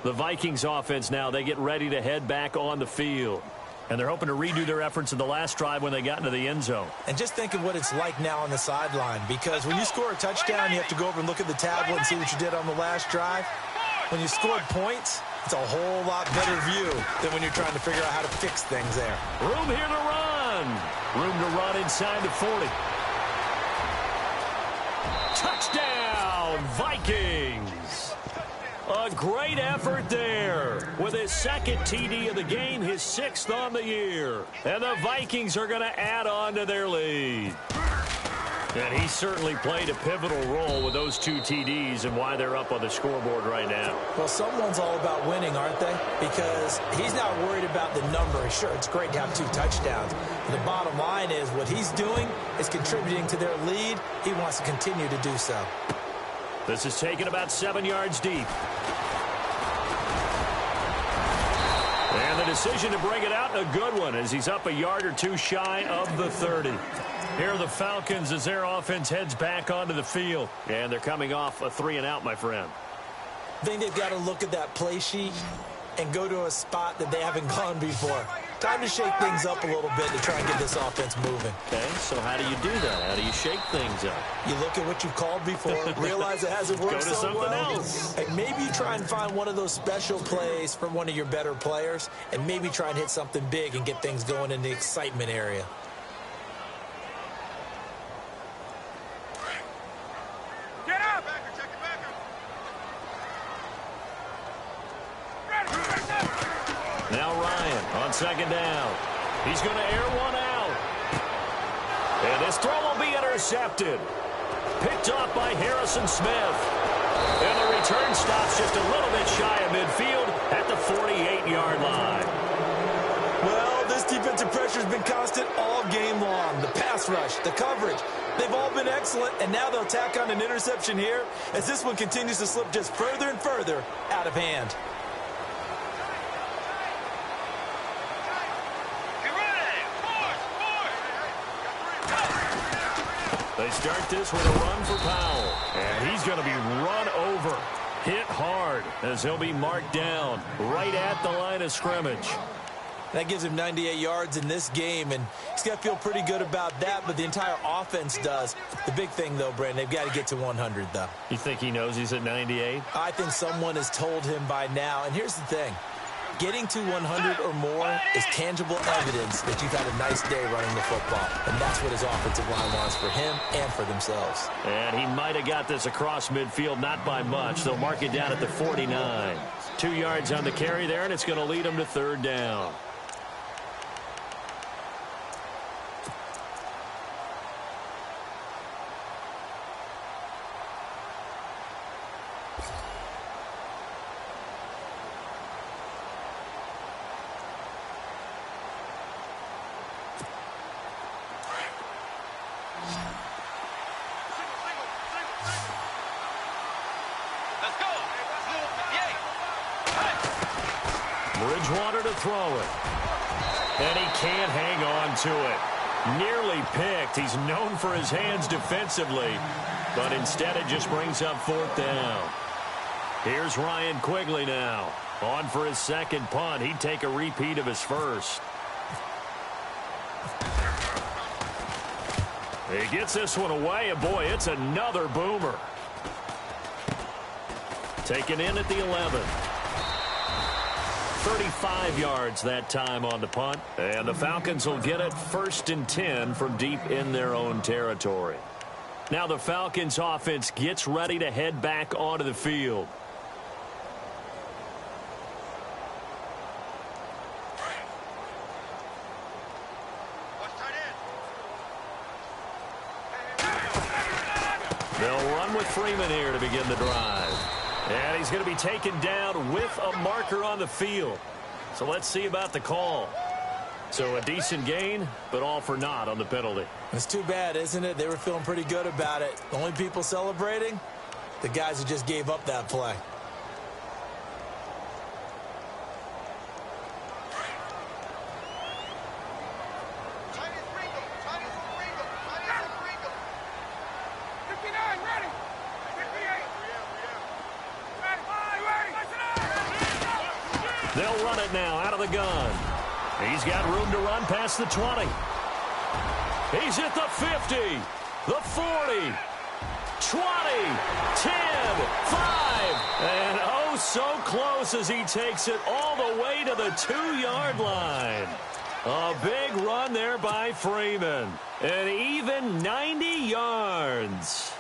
The Vikings offense now, they get ready to head back on the field. And they're hoping to redo their efforts in the last drive when they got into the end zone. And just think of what it's like now on the sideline, because when you score a touchdown, you have to go over and look at the tablet and see what you did on the last drive. When you scored points, it's a whole lot better view than when you're trying to figure out how to fix things there. Room here to run. Room to run inside the 40. Touchdown, Vikings. A great effort there with his 2nd TD of the game, his 6th on the year. And the Vikings are going to add on to their lead. And he certainly played a pivotal role with those 2 TDs and why they're up on the scoreboard right now. Well, someone's all about winning, aren't they? Because he's not worried about the number. Sure, it's great to have 2 touchdowns. But the bottom line is what he's doing is contributing to their lead. He wants to continue to do so. This is taken about 7 yards deep. And the decision to bring it out, a good one, as he's up a yard or 2 shy of the 30. Here are the Falcons as their offense heads back onto the field. And they're coming off a 3-and-out, my friend. I think they've got to look at that play sheet and go to a spot that they haven't gone before. Time to shake things up a little bit to try and get this offense moving. Okay, so how do you do that? How do you shake things up? You look at what you've called before, realize it hasn't worked go to so something well. else. And maybe you try and find one of those special plays from one of your better players, and maybe try and hit something big and get things going in the excitement area. On second down, he's going to air one out. And this throw will be intercepted. Picked off by Harrison Smith. And the return stops just a little bit shy of midfield at the 48-yard line. Well, this defensive pressure has been constant all game long. The pass rush, the coverage, they've all been excellent, and now they'll tack on an interception here as this one continues to slip just further and further out of hand. They start this with a run for Powell, and he's going to be run over, hit hard, as he'll be marked down right at the line of scrimmage. That gives him 98 yards in this game, and he's got to feel pretty good about that, but the entire offense does. The big thing, though, Brandon, they've got to get to 100, though. You think he knows he's at 98? I think someone has told him by now, and here's the thing. Getting to 100 or more is tangible evidence that you've had a nice day running the football, and that's what his offensive line wants for him and for themselves. And he might have got this across midfield, not by much. They'll mark it down at the 49. 2 yards on the carry there, and it's going to lead him to third down. Bridgewater to throw it. And he can't hang on to it. Nearly picked. He's known for his hands defensively, but instead it just brings up fourth down. Here's Ryan Quigley now. On for his second punt. He'd take a repeat of his first. He gets this one away, and boy, it's another boomer. Taken in at the 11. 35 yards that time on the punt, and the Falcons will get it 1st and 10 from deep in their own territory. Now the Falcons offense gets ready to head back onto the field. They'll run with Freeman here to begin the drive. And he's going to be taken down with a marker on the field. So let's see about the call. So a decent gain, but all for naught on the penalty. It's too bad, isn't it? They were feeling pretty good about it. The only people celebrating, the guys who just gave up that play. They'll run it now out of the gun. He's got room to run past the 20. He's at the 50, the 40, 20, 10, 5, and oh so close as he takes it all the way to the 2-yard line. A big run there by Freeman. An even 90 yards.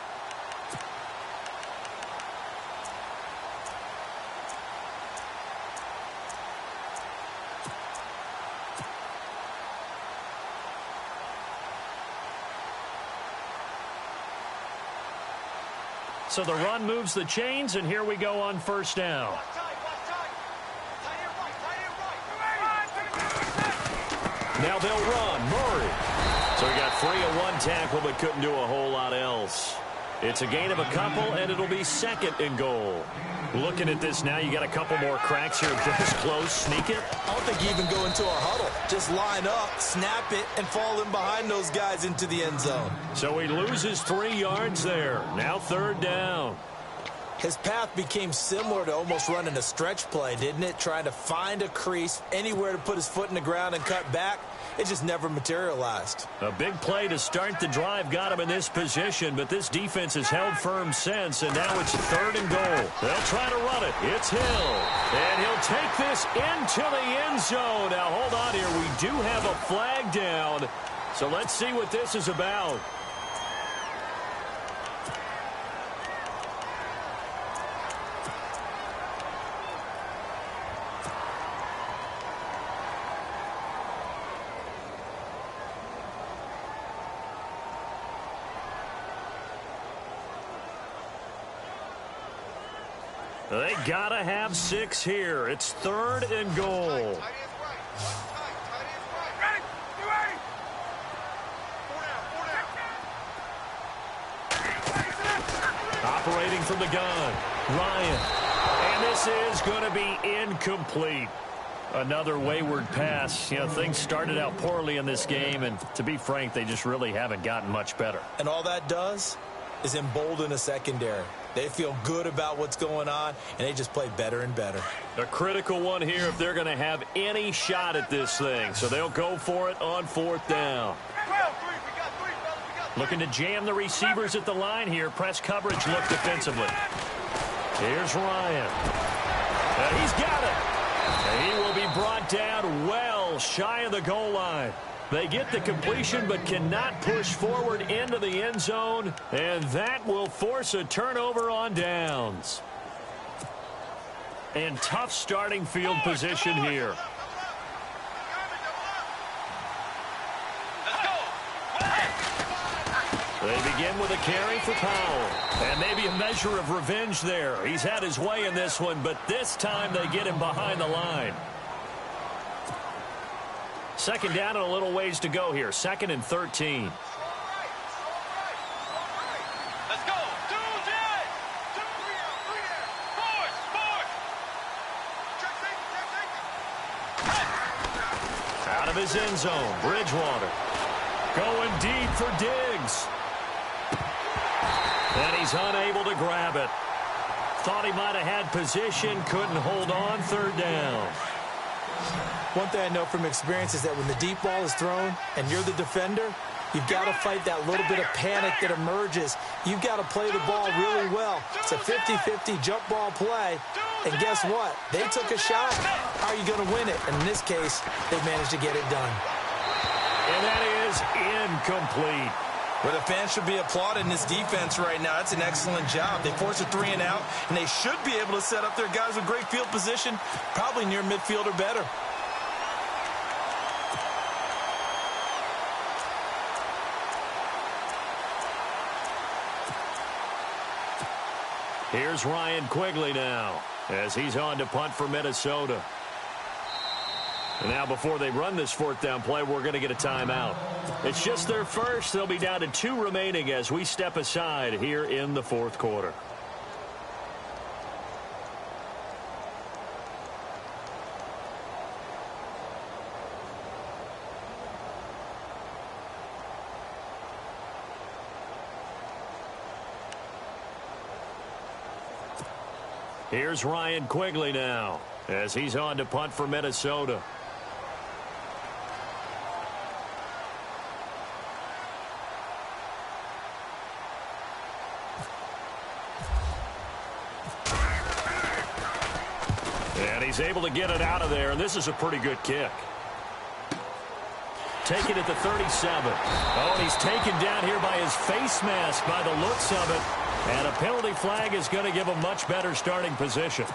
So the run moves the chains, and here we go on first down. Now they'll run. Murray. So he got free of one tackle, but couldn't do a whole lot else. It's a gain of a couple, and it'll be 2nd and goal. Looking at this now, you got a couple more cracks here. This close, sneak it. I don't think you even go into a huddle. Just line up, snap it, and fall in behind those guys into the end zone. So he loses 3 yards there. Now 3rd down. His path became similar to almost running a stretch play, didn't it? Trying to find a crease, anywhere to put his foot in the ground and cut back. It just never materialized. A big play to start the drive got him in this position, but this defense has held firm since, and now it's 3rd and goal. They'll try to run it. It's Hill, and he'll take this into the end zone. Now, hold on here. We do have a flag down, so let's see what this is about. They gotta have 6 here. It's 3rd and goal. Operating from the gun, Ryan. And this is going to be incomplete. Another wayward pass. You know, things started out poorly in this game, and to be frank, they just really haven't gotten much better. And all that does is embolden a secondary. They feel good about what's going on, and they just play better and better. A critical one here if they're going to have any shot at this thing. So they'll go for it on 4th down. Looking to jam the receivers at the line here. Press coverage look defensively. Here's Ryan. He's got it. And he will be brought down well shy of the goal line. They get the completion but cannot push forward into the end zone, and that will force a turnover on downs. And tough starting field position here. They begin with a carry for Powell. And maybe a measure of revenge there. He's had his way in this one, but this time they get him behind the line. 2nd down and a little ways to go here. 2nd and 13. Let's go. 2 dead. 2 3 out. 4. Out of his end zone, Bridgewater. Going deep for Diggs. And he's unable to grab it. Thought he might have had position, couldn't hold on. 3rd down. One thing I know from experience is that when the deep ball is thrown and you're the defender, you've got to fight that little bit of panic that emerges. You've got to play the ball really well. It's a 50-50 jump ball play. And guess what? They took a shot. How are you going to win it? And in this case, they managed to get it done. And that is incomplete. Well, the fans should be applauding this defense right now. That's an excellent job. They forced a 3 and out, and they should be able to set up their guys with great field position, probably near midfield or better. Here's Ryan Quigley now as he's on to punt for Minnesota. And now before they run this 4th down play, we're going to get a timeout. It's just their first. They'll be down to 2 remaining as we step aside here in the 4th quarter. Here's Ryan Quigley now as he's on to punt for Minnesota. And he's able to get it out of there, and this is a pretty good kick. Take it at the 37. Oh, and he's taken down here by his face mask by the looks of it. And a penalty flag is going to give him much better starting position.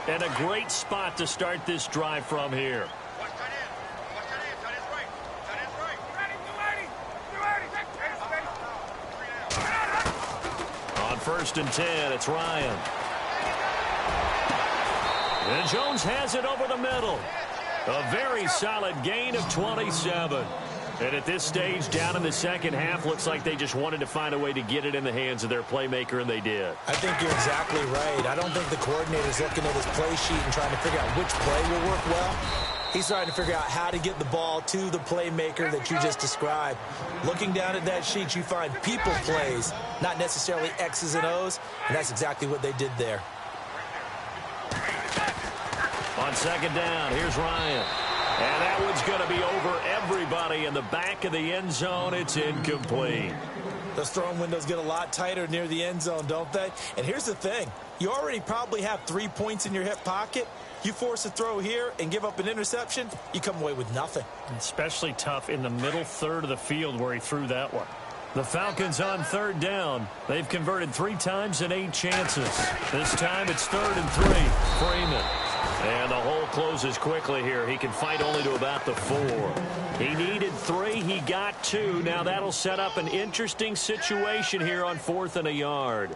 And a great spot to start this drive from here. On 1st and 10, it's Ryan. And Jones has it over the middle. A very solid gain of 27. And at this stage, down in the 2nd half, looks like they just wanted to find a way to get it in the hands of their playmaker, and they did. I think you're exactly right. I don't think the coordinator's looking at his play sheet and trying to figure out which play will work well. He's trying to figure out how to get the ball to the playmaker that you just described. Looking down at that sheet, you find people plays, not necessarily X's and O's, and that's exactly what they did there. On 2nd down, here's Ryan. And that one's going to be over everybody in the back of the end zone. It's incomplete. Those throwing windows get a lot tighter near the end zone, don't they? And here's the thing. You already probably have 3 points in your hip pocket. You force a throw here and give up an interception, you come away with nothing. Especially tough in the middle third of the field where he threw that one. The Falcons on 3rd down. They've converted 3 times in 8 chances. This time it's 3rd and 3. Freeman. And the hole closes quickly here. He can fight only to about the 4. He needed 3. He got 2. Now that'll set up an interesting situation here on 4th and a yard.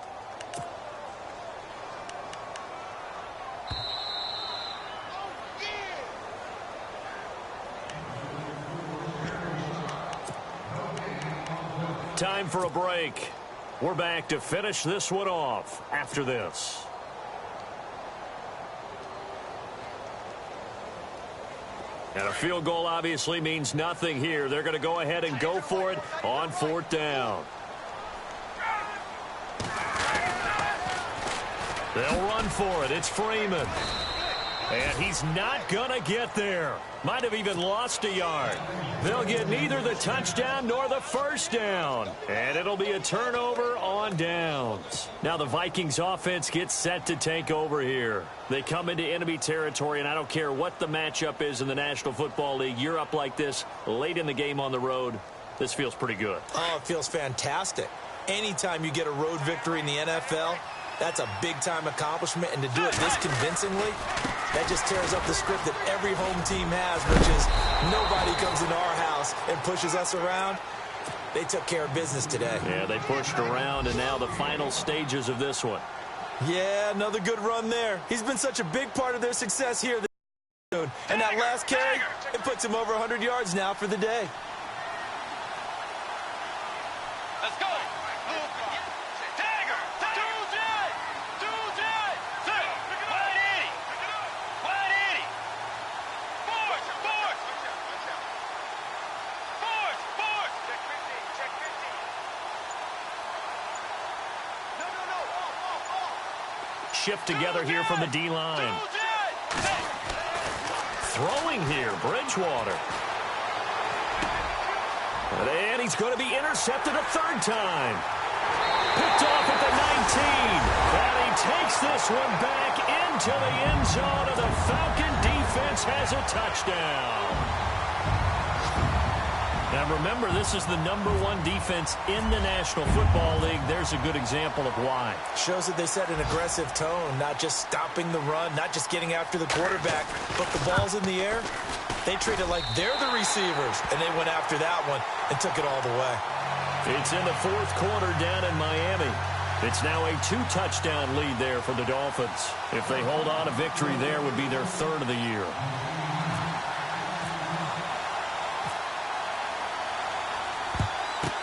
Time for a break. We're back to finish this one off after this. And a field goal obviously means nothing here. They're going to go ahead and go for it on 4th down. They'll run for it. It's Freeman. And he's not going to get there. Might have even lost a yard. They'll get neither the touchdown nor the first down. And it'll be a turnover on downs. Now the Vikings offense gets set to take over here. They come into enemy territory, and I don't care what the matchup is in the National Football League. You're up like this late in the game on the road. This feels pretty good. Oh, it feels fantastic. Anytime you get a road victory in the NFL, that's a big-time accomplishment, and to do it this convincingly, that just tears up the script that every home team has, which is nobody comes into our house and pushes us around. They took care of business today. Yeah, they pushed around, and now the final stages of this one. Yeah, another good run there. He's been such a big part of their success here this afternoon. And that last carry, it puts him over 100 yards now for the day. Let's go. Dagger. 2 jet. 180. 180. Force. Check 15. No. Shift together here from the D-line. Throwing here, Bridgewater. And he's going to be intercepted a 3rd time. Picked off at the 19. And he takes this one back into the end zone, and the Falcon defense has a touchdown. Now remember, this is the #1 defense in the National Football League. There's a good example of why. Shows that they set an aggressive tone, not just stopping the run, not just getting after the quarterback, but the ball's in the air. They treat it like they're the receivers, and they went after that one and took it all the way. It's in the 4th quarter down in Miami. It's now a 2-touchdown lead there for the Dolphins. If they hold on, a victory there would be their 3rd of the year.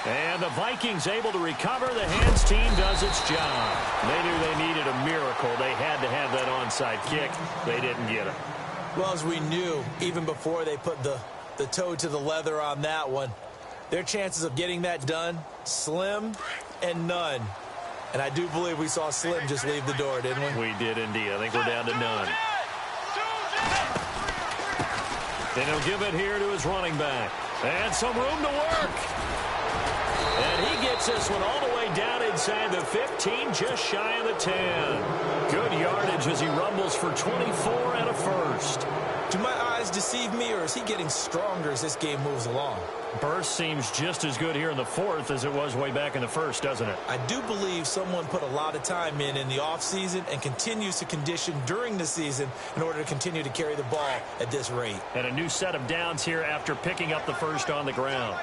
And the Vikings able to recover. The hands team does its job. They knew they needed a miracle. They had to have that onside kick. They didn't get it. Well, as we knew, even before they put the toe to the leather on that one, their chances of getting that done, slim and none. And I do believe we saw Slim just leave the door, didn't we? We did indeed. I think we're down to none. And he'll give it here to his running back. And some room to work. And he gets this one all the way down inside the 15, just shy of the 10. Good yardage as he rumbles for 24 and a first. Do my eyes deceive me, or is he getting stronger as this game moves along? Burst seems just as good here in the 4th as it was way back in the 1st, doesn't it? I do believe someone put a lot of time in the offseason and continues to condition during the season in order to continue to carry the ball at this rate. And a new set of downs here after picking up the first on the ground.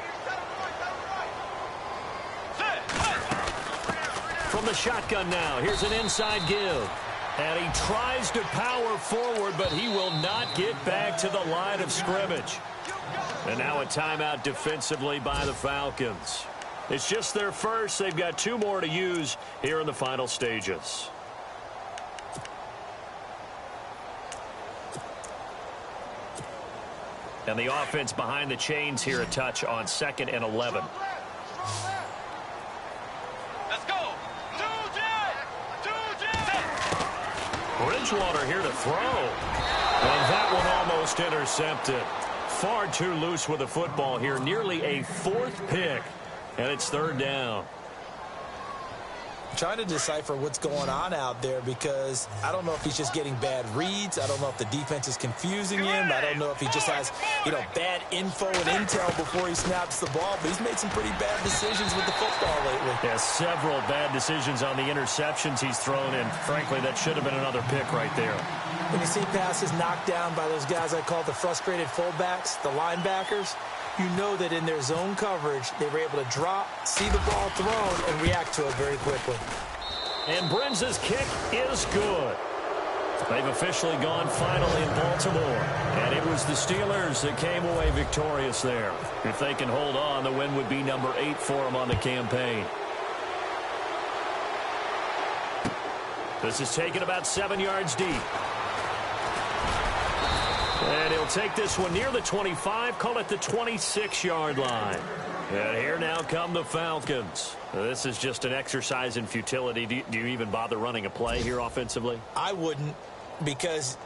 From the shotgun now, here's an inside give. And he tries to power forward, but he will not get back to the line of scrimmage. And now a timeout defensively by the Falcons. It's just their first. They've got 2 more to use here in the final stages. And the offense behind the chains here a touch on 2nd and 11. Let's go. 2 jet. Bridgewater here to throw. And that one almost intercepted. Far too loose with the football here. Nearly a 4th pick. And it's 3rd down. Trying to decipher what's going on out there, because I don't know if he's just getting bad reads. I don't know if the defense is confusing him. I don't know if he just has, bad info and intel before he snaps the ball. But he's made some pretty bad decisions with the football lately. Yeah, several bad decisions on the interceptions he's thrown, and frankly, that should have been another pick right there. When you see passes knocked down by those guys I call the frustrated fullbacks, the linebackers, you know that in their zone coverage, they were able to drop, see the ball thrown, and react to it very quickly. And Brenza's kick is good. They've officially gone final in Baltimore. And it was the Steelers that came away victorious there. If they can hold on, the win would be number 8 for them on the campaign. This is taken about 7 yards deep. And he'll take this one near the 25, call it the 26-yard line. And here now come the Falcons. This is just an exercise in futility. Do you even bother running a play here offensively? I wouldn't, because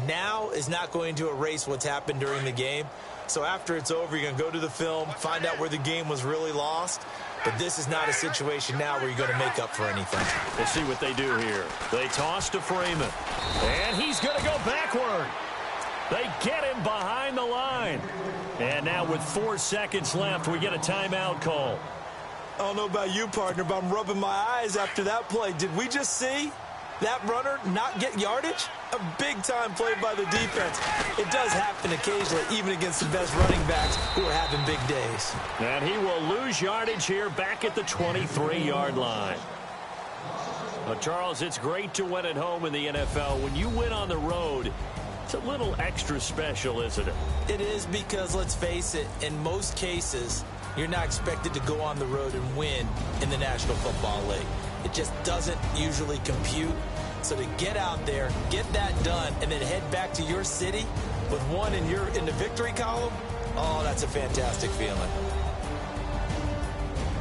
now is not going to erase what's happened during the game. So after it's over, you're going to go to the film, find out where the game was really lost. But this is not a situation now where you're going to make up for anything. We'll see what they do here. They toss to Freeman. And he's going to go backward. They get him behind the line. And now with 4 seconds left, we get a timeout call. I don't know about you, partner, but I'm rubbing my eyes after that play. Did we just see that runner not get yardage? A big-time play by the defense. It does happen occasionally, even against the best running backs who are having big days. And he will lose yardage here back at the 23-yard line. Well, Charles, it's great to win at home in the NFL. When you win on the road, it's a little extra special, isn't it? It is, because, let's face it, in most cases, you're not expected to go on the road and win in the National Football League. It just doesn't usually compute. So to get out there, get that done, and then head back to your city with one in the victory column, oh, that's a fantastic feeling.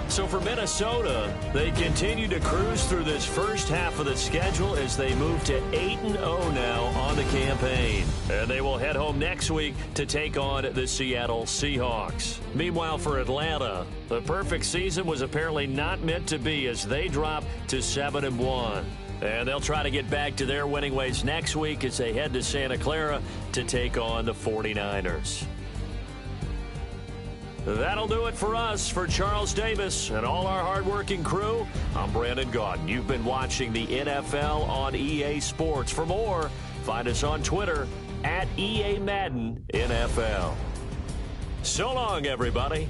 So for Minnesota, they continue to cruise through this first half of the schedule as they move to 8-0 now on the campaign. And they will head home next week to take on the Seattle Seahawks. Meanwhile, for Atlanta, the perfect season was apparently not meant to be as they drop to 7-1. And they'll try to get back to their winning ways next week as they head to Santa Clara to take on the 49ers. That'll do it for us. For Charles Davis and all our hardworking crew, I'm Brandon Gaudin. You've been watching the NFL on EA Sports. For more, find us on Twitter @EA Madden NFL. So long, everybody.